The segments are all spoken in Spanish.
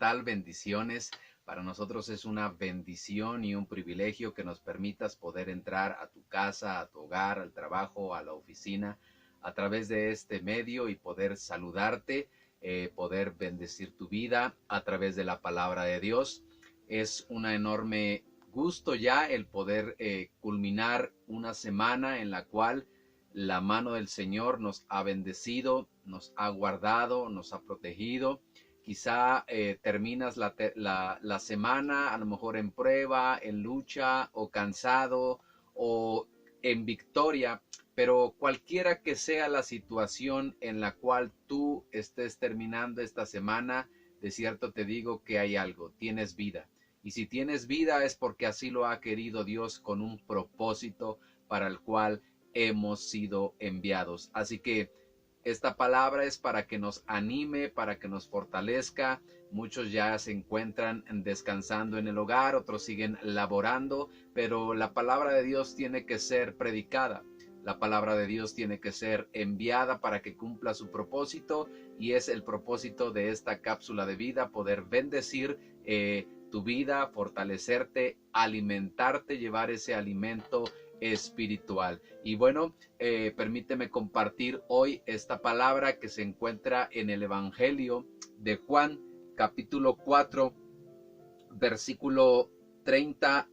tal? Bendiciones. Para nosotros es una bendición y un privilegio que nos permitas poder entrar a tu casa, a tu hogar, al trabajo, a la oficina, a través de este medio y poder saludarte, poder bendecir tu vida a través de la palabra de Dios. Es una enorme gusto ya el poder culminar una semana en la cual la mano del Señor nos ha bendecido, nos ha guardado, nos ha protegido. Quizá terminas la semana a lo mejor en prueba, en lucha o cansado o en victoria, pero cualquiera que sea la situación en la cual tú estés terminando esta semana, de cierto te digo que hay algo, tienes vida. Y si tienes vida es porque así lo ha querido Dios con un propósito para el cual hemos sido enviados. Así que esta palabra es para que nos anime, para que nos fortalezca. Muchos ya se encuentran descansando en el hogar, otros siguen laborando, pero la palabra de Dios tiene que ser predicada. La palabra de Dios tiene que ser enviada para que cumpla su propósito, y es el propósito de esta cápsula de vida, poder bendecir tu vida, fortalecerte, alimentarte, llevar ese alimento espiritual. Y bueno, permíteme compartir hoy esta palabra que se encuentra en el Evangelio de Juan, capítulo 4, versículo 30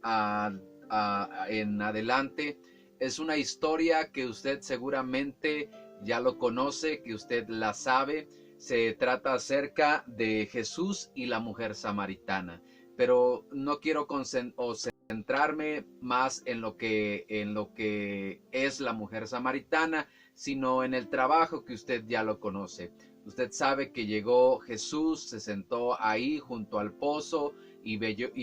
en adelante. Es una historia que usted seguramente ya lo conoce, que usted la sabe. Se trata acerca de Jesús y la mujer samaritana. Pero no quiero centrarme más en lo que es la mujer samaritana, sino en el trabajo que usted ya lo conoce. Usted sabe que llegó Jesús, se sentó ahí junto al pozo y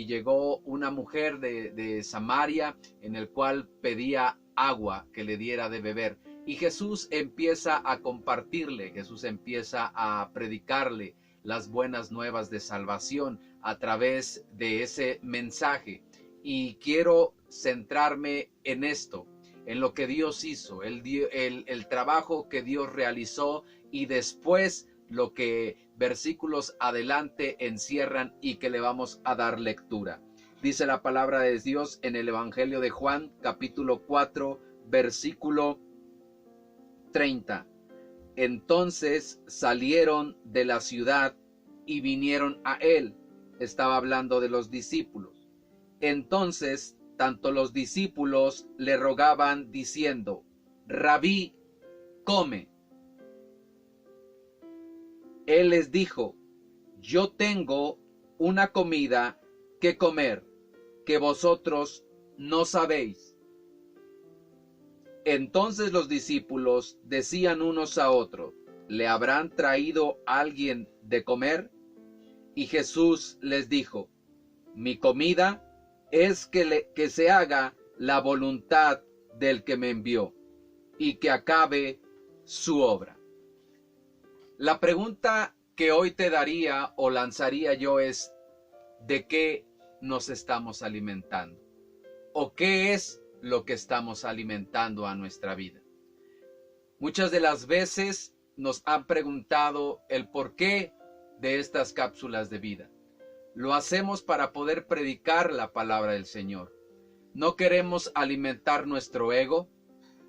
llegó una mujer de Samaria en el cual pedía agua que le diera de beber. Y Jesús empieza a compartirle, Jesús empieza a predicarle las buenas nuevas de salvación a través de ese mensaje. Y quiero centrarme en esto, en lo que Dios hizo, el trabajo que Dios realizó, y después lo que versículos adelante encierran y que le vamos a dar lectura. Dice la palabra de Dios en el Evangelio de Juan, capítulo 4, versículo 30. Entonces salieron de la ciudad y vinieron a él. Estaba hablando de los discípulos. Entonces, tanto los discípulos le rogaban diciendo: Rabí, come. Él les dijo: Yo tengo una comida que comer que vosotros no sabéis. Entonces los discípulos decían unos a otros: ¿le habrán traído alguien de comer? Y Jesús les dijo: Mi comida es que se haga la voluntad del que me envió y que acabe su obra. La pregunta que hoy te daría o lanzaría yo es: ¿de qué nos estamos alimentando? ¿O qué es lo que estamos alimentando a nuestra vida? Muchas de las veces nos han preguntado el porqué de estas cápsulas de vida. Lo hacemos para poder predicar la palabra del Señor. No queremos alimentar nuestro ego,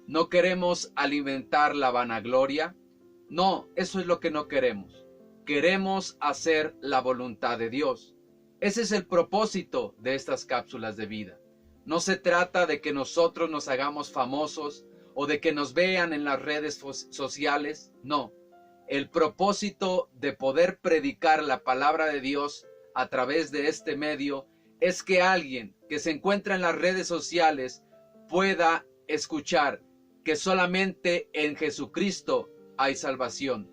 no queremos alimentar la vanagloria. No, eso es lo que no queremos. Queremos hacer la voluntad de Dios. Ese es el propósito de estas cápsulas de vida. No se trata de que nosotros nos hagamos famosos o de que nos vean en las redes sociales. No, el propósito de poder predicar la palabra de Dios a través de este medio es que alguien que se encuentra en las redes sociales pueda escuchar que solamente en Jesucristo hay salvación,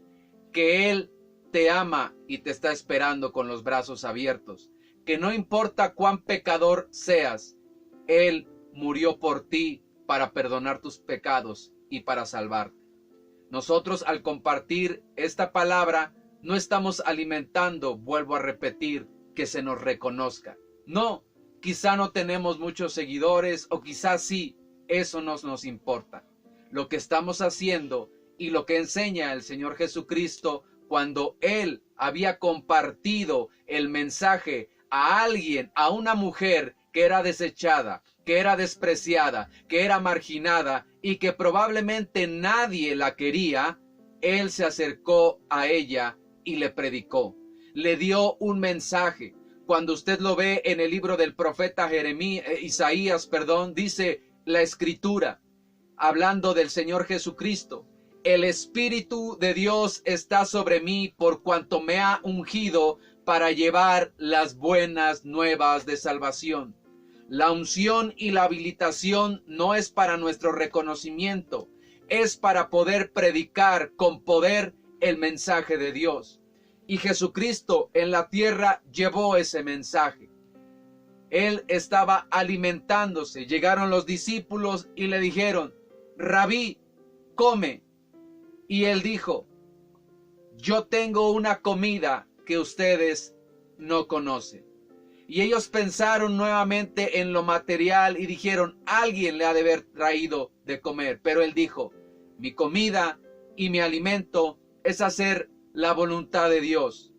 que Él te ama y te está esperando con los brazos abiertos, que no importa cuán pecador seas, Él murió por ti para perdonar tus pecados y para salvarte. Nosotros, al compartir esta palabra, no estamos alimentando, vuelvo a repetir, que se nos reconozca. No, quizá no tenemos muchos seguidores o quizás sí, eso no nos importa. Lo que estamos haciendo y lo que enseña el Señor Jesucristo cuando él había compartido el mensaje a alguien, a una mujer que era desechada, que era despreciada, que era marginada y que probablemente nadie la quería, él se acercó a ella y le predicó, le dio un mensaje. Cuando usted lo ve en el libro del profeta Isaías, dice la escritura, hablando del Señor Jesucristo: el Espíritu de Dios está sobre mí por cuanto me ha ungido para llevar las buenas nuevas de salvación. La unción y la habilitación no es para nuestro reconocimiento, es para poder predicar con poder el mensaje de Dios. Y Jesucristo en la tierra llevó ese mensaje. Él estaba alimentándose. Llegaron los discípulos y le dijeron: Rabí, come. Y él dijo: yo tengo una comida que ustedes no conocen. Y ellos pensaron nuevamente en lo material y dijeron: alguien le ha de haber traído de comer. Pero él dijo: mi comida y mi alimento es hacer la voluntad de Dios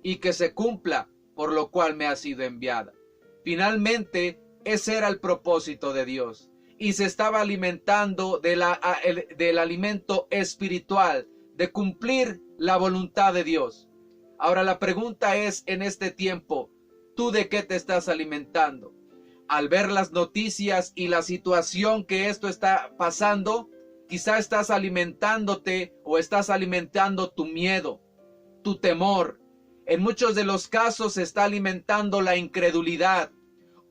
y que se cumpla por lo cual me ha sido enviada. Finalmente, ese era el propósito de Dios. Y se estaba alimentando del alimento espiritual, de cumplir la voluntad de Dios. Ahora la pregunta es, en este tiempo, ¿tú de qué te estás alimentando? Al ver las noticias y la situación que esto está pasando, quizá estás alimentándote o estás alimentando tu miedo, tu temor. En muchos de los casos se está alimentando la incredulidad.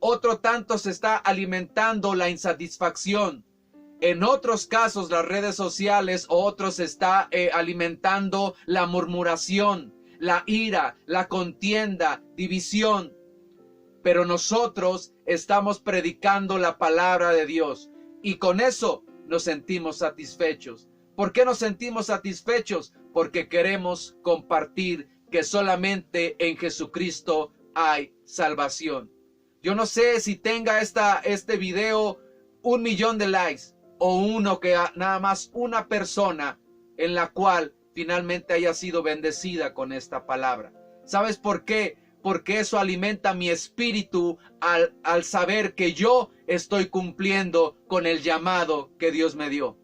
Otro tanto se está alimentando la insatisfacción. En otros casos, las redes sociales o otros se está alimentando la murmuración, la ira, la contienda, división. Pero nosotros estamos predicando la palabra de Dios y con eso nos sentimos satisfechos. ¿Por qué nos sentimos satisfechos? Porque queremos compartir que solamente en Jesucristo hay salvación. Yo no sé si tenga este video 1 millón de likes o uno que nada más una persona en la cual finalmente haya sido bendecida con esta palabra. ¿Sabes por qué? Porque eso alimenta mi espíritu al saber que yo estoy cumpliendo con el llamado que Dios me dio.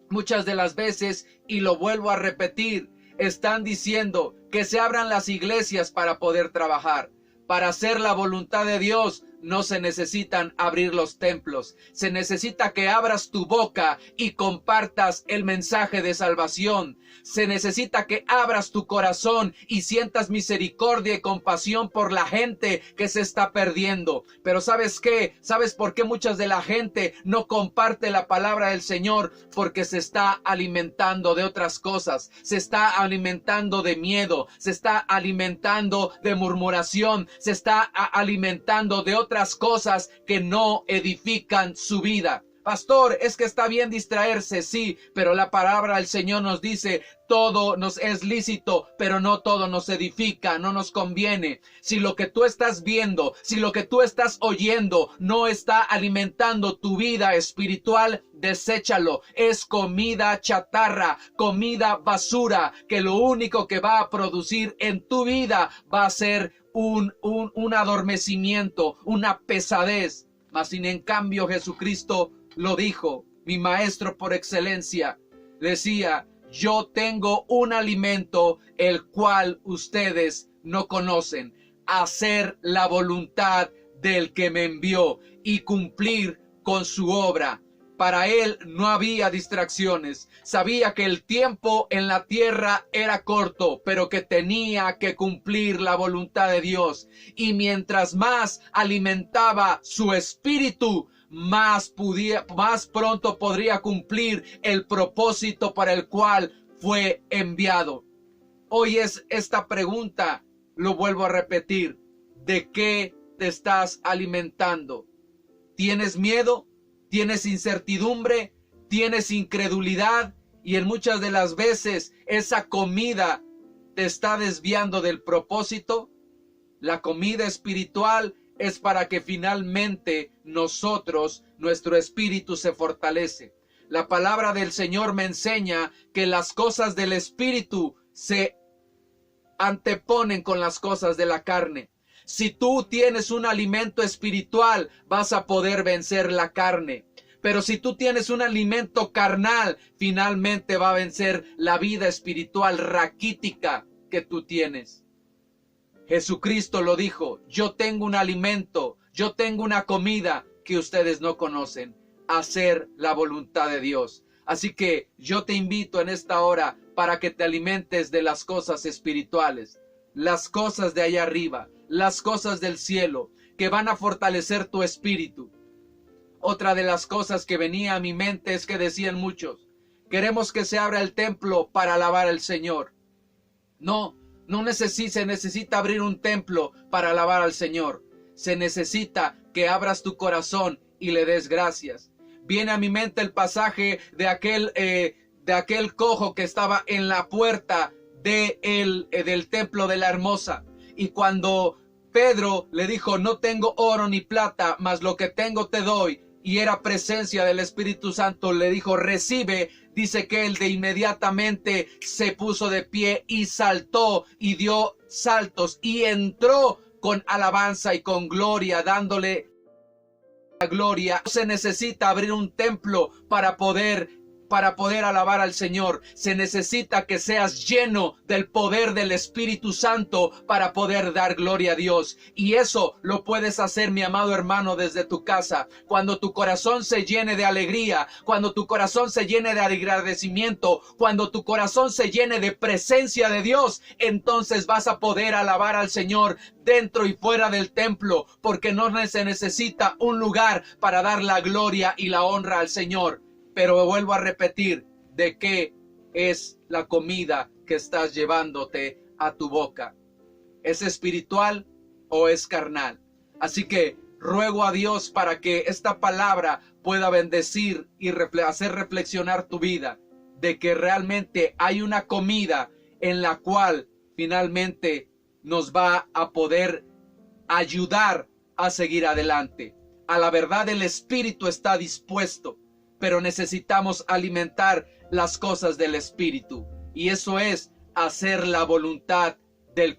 Muchas de las veces, y lo vuelvo a repetir, están diciendo que se abran las iglesias para poder trabajar. Para hacer la voluntad de Dios no se necesitan abrir los templos. Se necesita que abras tu boca y compartas el mensaje de salvación. Se necesita que abras tu corazón y sientas misericordia y compasión por la gente que se está perdiendo. Pero ¿sabes qué? ¿Sabes por qué muchas de la gente no comparte la palabra del Señor? Porque se está alimentando de otras cosas. Se está alimentando de miedo. Se está alimentando de murmuración. Se está alimentando de otras cosas que no edifican su vida. Pastor, es que está bien distraerse, sí, pero la palabra del Señor nos dice: todo nos es lícito, pero no todo nos edifica, no nos conviene. Si lo que tú estás viendo, si lo que tú estás oyendo no está alimentando tu vida espiritual, deséchalo. Es comida chatarra, comida basura, que lo único que va a producir en tu vida va a ser un adormecimiento, una pesadez. Mas sin en cambio Jesucristo lo dijo, mi maestro por excelencia, decía: yo tengo un alimento el cual ustedes no conocen, hacer la voluntad del que me envió y cumplir con su obra. Para él no había distracciones. Sabía que el tiempo en la tierra era corto, pero que tenía que cumplir la voluntad de Dios. Y mientras más alimentaba su espíritu, más pronto podría cumplir el propósito para el cual fue enviado. Hoy es esta pregunta, lo vuelvo a repetir: ¿de qué te estás alimentando? ¿Tienes miedo? ¿Tienes incertidumbre? ¿Tienes incredulidad? Y en muchas de las veces esa comida te está desviando del propósito. La comida espiritual es para que finalmente nuestro espíritu se fortalece. La palabra del Señor me enseña que las cosas del espíritu se anteponen con las cosas de la carne. Si tú tienes un alimento espiritual, vas a poder vencer la carne. Pero si tú tienes un alimento carnal, finalmente va a vencer la vida espiritual raquítica que tú tienes. Jesucristo lo dijo: yo tengo un alimento, yo tengo una comida que ustedes no conocen, hacer la voluntad de Dios. Así que yo te invito en esta hora para que te alimentes de las cosas espirituales, las cosas de allá arriba, las cosas del cielo, que van a fortalecer tu espíritu. Otra de las cosas que venía a mi mente es que decían muchos: queremos que se abra el templo para alabar al Señor. No se necesita abrir un templo para alabar al Señor. Se necesita que abras tu corazón y le des gracias. Viene a mi mente el pasaje de aquel cojo que estaba en la puerta del templo de la hermosa. Y cuando Pedro le dijo: no tengo oro ni plata, mas lo que tengo te doy, y era presencia del Espíritu Santo, le dijo: recibe. Dice que él de inmediatamente se puso de pie y saltó y dio saltos y entró con alabanza y con gloria, dándole la gloria. Se necesita abrir un templo para poder alabar al Señor. Se necesita que seas lleno del poder del Espíritu Santo para poder dar gloria a Dios. Y eso lo puedes hacer, mi amado hermano, desde tu casa. Cuando tu corazón se llene de alegría, cuando tu corazón se llene de agradecimiento, cuando tu corazón se llene de presencia de Dios, entonces vas a poder alabar al Señor dentro y fuera del templo, porque no se necesita un lugar para dar la gloria y la honra al Señor. Pero vuelvo a repetir: ¿de qué es la comida que estás llevándote a tu boca? ¿Es espiritual o es carnal? Así que ruego a Dios para que esta palabra pueda bendecir y hacer reflexionar tu vida, de que realmente hay una comida en la cual finalmente nos va a poder ayudar a seguir adelante. A la verdad, el espíritu está dispuesto, pero necesitamos alimentar las cosas del Espíritu. Y eso es hacer la voluntad del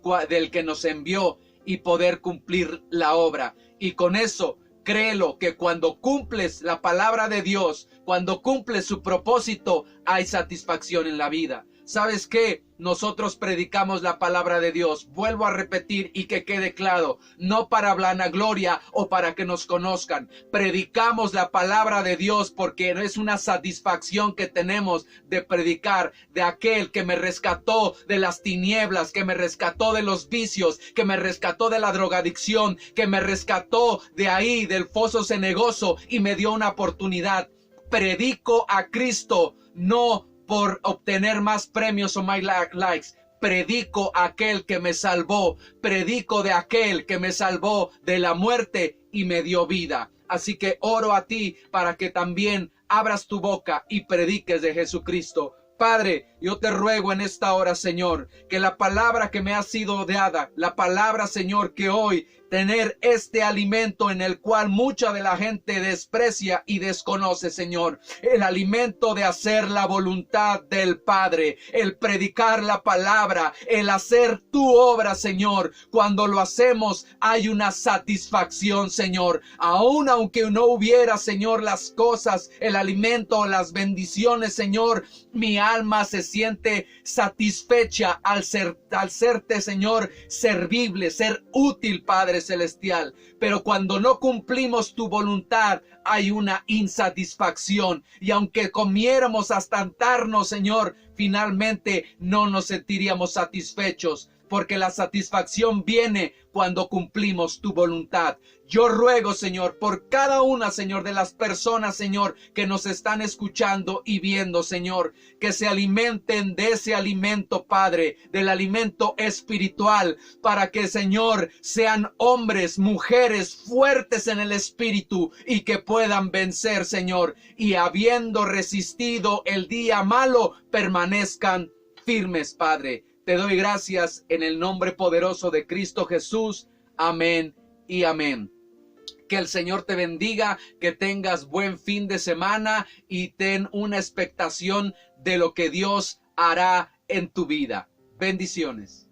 que nos envió y poder cumplir la obra. Y con eso, créelo, que cuando cumples la palabra de Dios, cuando cumples su propósito, hay satisfacción en la vida. ¿Sabes qué? Nosotros predicamos la palabra de Dios. Vuelvo a repetir y que quede claro, no para vanagloria o para que nos conozcan. Predicamos la palabra de Dios porque es una satisfacción que tenemos de predicar de aquel que me rescató de las tinieblas, que me rescató de los vicios, que me rescató de la drogadicción, que me rescató de ahí, del foso cenagoso, y me dio una oportunidad. Predico a Cristo, no por obtener más premios o más likes. Predico a aquel que me salvó. Predico de aquel que me salvó de la muerte y me dio vida. Así que oro a ti para que también abras tu boca y prediques de Jesucristo. Padre, yo te ruego en esta hora, Señor, que la palabra que me ha sido dada, la palabra, Señor, que hoy tener este alimento en el cual mucha de la gente desprecia y desconoce, Señor, el alimento de hacer la voluntad del Padre, el predicar la palabra, el hacer tu obra, Señor. Cuando lo hacemos hay una satisfacción, Señor. Aún aunque no hubiera, Señor, las cosas, el alimento, las bendiciones, Señor, mi alma se siente satisfecha al serte, Señor, servible, ser útil, Padre celestial. Pero cuando no cumplimos tu voluntad, hay una insatisfacción. Y aunque comiéramos hasta hartarnos, Señor, finalmente no nos sentiríamos satisfechos, porque la satisfacción viene cuando cumplimos tu voluntad. Yo ruego, Señor, por cada una, Señor, de las personas, Señor, que nos están escuchando y viendo, Señor, que se alimenten de ese alimento, Padre, del alimento espiritual, para que, Señor, sean hombres, mujeres fuertes en el espíritu y que puedan vencer, Señor, y habiendo resistido el día malo, permanezcan firmes, Padre. Te doy gracias en el nombre poderoso de Cristo Jesús. Amén y amén. Que el Señor te bendiga, que tengas buen fin de semana y ten una expectación de lo que Dios hará en tu vida. Bendiciones.